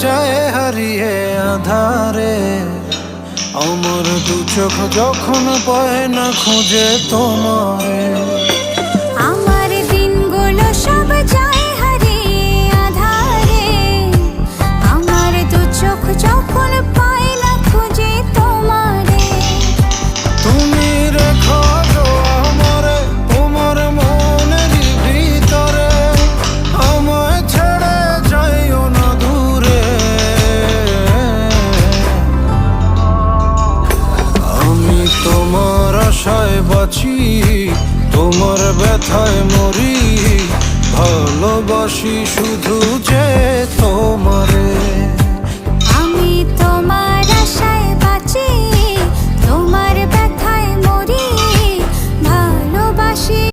যায় হারিয়ে আধারে। আমার দু চোখ যখন পায় না খুঁজে তোমারে। আমার দিনগুলো সব যায় হারিয়ে আধারে। আমার দু চোখ যখন পায় না খুঁজে তোমারে। তুমি রেখো আমারে তোমার মনের ভিতরে, আমায় ছেড়ে যাইও না দূরে। আমি তোমার আশায় বাঁচি, তোমার ব্যথায় মরি, ভালোবাসি শুধু যে তোমারে।